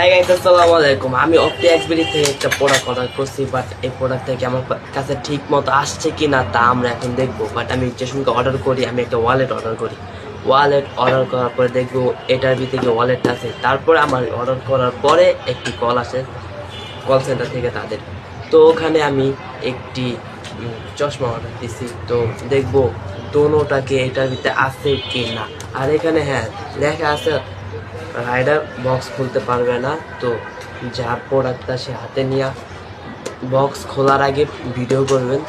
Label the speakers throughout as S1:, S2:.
S1: Hi guys, আসসালামু আলাইকুম। আমি অপটি এক্সবিডি থেকে একটা প্রোডাক্ট অর্ডার করছি, বাট এই প্রোডাক্ট থেকে আমার কাছে ঠিক মতো আসছে কি না তা আমরা এখন দেখবো। বাট আমি যে সঙ্গে অর্ডার করি, আমি একটা ওয়ালেট অর্ডার করি। ওয়ালেট অর্ডার করার পরে দেখবো এটার ভিতরে ওয়ালেটটা আছে। তারপরে আমার অর্ডার করার পরে একটি কল আসে কল সেন্টার থেকে তাদের। তো ওখানে আমি একটি চশমা অর্ডার দিছি। তো দেখবো দোনোটাকে এটার ভিতরে আছে কি না। আর এখানে হ্যাঁ লেখা আছে রাইডার বক্স খুলতে পারবে না। তো যার প্রোডাক্টটা সে হাতে নিয়ে বক্স খোলার আগে ভিডিও করবেন,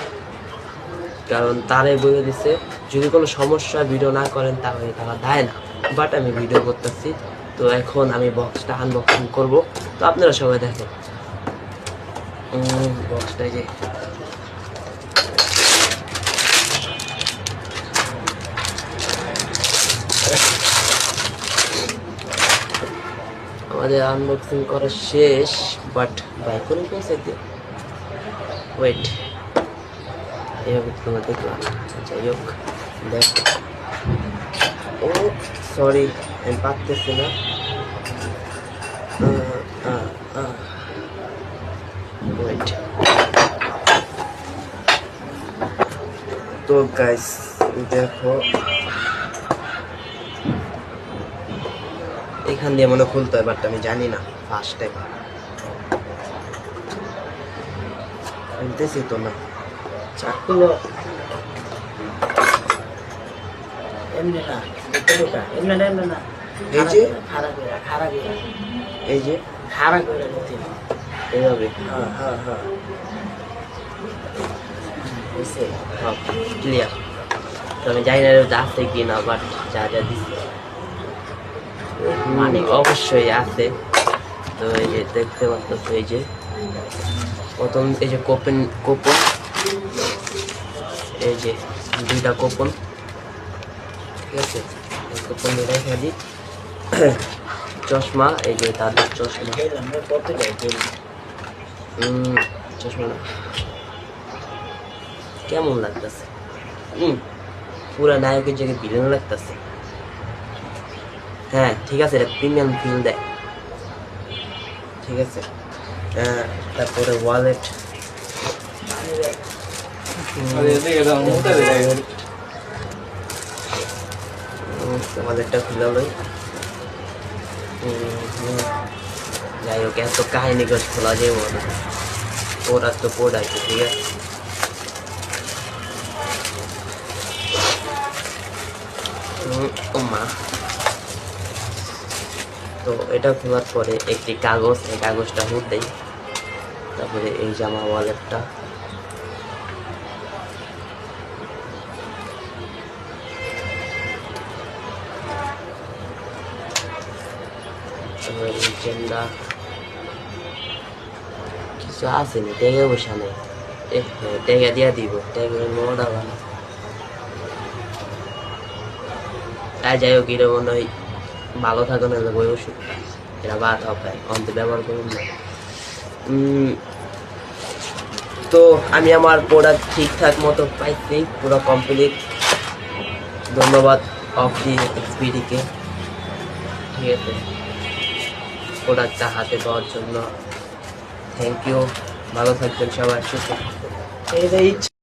S1: কারণ তারাই বলে দিছে যদি কোনো সমস্যা ভিডিও না করেন তাহলে তারা দেয় না। বাট আমি ভিডিও করতেছি, তো এখন আমি বক্সটা আনবক্সিং করব। তো আপনারা সবাই দেখেন বক্সটা যে আমাদের আনবক্সিং করা শেষ। বাট বাই করে পৌঁছাইতে ওয়েট এভাবে তোমরা দেখলাম। যাই হোক দেখো, ও সরি আমি পারতেছি না। ওয়েট, তো গাইস দেখো এখান দিয়ে মনে খুলতে হয়, বাট আমি জানি না, ফার্স্ট টাইম খুলতেছি তো না। চাকুলো
S2: এমনি না, এমনি না, এমনি না।
S1: এই যে
S2: খাড়া করে
S1: এই যে
S2: খাড়া করে নিতে হবে।
S1: এইভাবে
S2: হ্যাঁ।
S1: বুঝছে, সব ক্লিয়ার। তো আমি জানি না এটা আছে কি না, বাট যা যা দিচ্ছে মানে অবশ্যই আছে। তো এই যে দেখতে পাচ্ছ, এই যে প্রথম এই যে কোপন এই যে দুইটা কোপন, ঠিক আছে, এই কোপন রেখে দিই। চশমা, এই যে তাদের চশমা, চশমা না কেমন লাগতেছে, পুরা নায়কের জায়গায় ভিলেন লাগতেছে। হ্যাঁ ঠিক আছে, এটা প্রিমিয়াম ফিল দেয়, ঠিক আছে। তারপরে ওয়ালেট, ওয়ালেটটা খুলে লই। যাই হোক, এত কাহিনী গোছ খোলা যায় বলে ওরা তো পোড়াইছে, ঠিক আছে। মা, তো এটা খোলার পরে একটি কাগজ, এই কাগজটা হুট দেই। তারপরে এই জামা ওয়ালেটটা, তারপরে চেন্ডা কিছু আসেনি, টেগে বসা নেই। টেগে দিয়া দিব, টেগে মোড়া ভালো। তাই যাই হোক, এটা মনে হয় ভালো থাকো না ওই ওষুধটা, এটা বাদ হবে অন্ত ব্যবহার করুন না। তো আমি আমার প্রোডাক্ট ঠিকঠাক মতো পাইছি, পুরো কমপ্লিট। ধন্যবাদ অপটি এক্সবিডিকে, ঠিক আছে, প্রোডাক্টটা হাতে পাওয়ার জন্য থ্যাংক ইউ। ভালো থাকবেন সবাই, সুস্থ থাকবেন।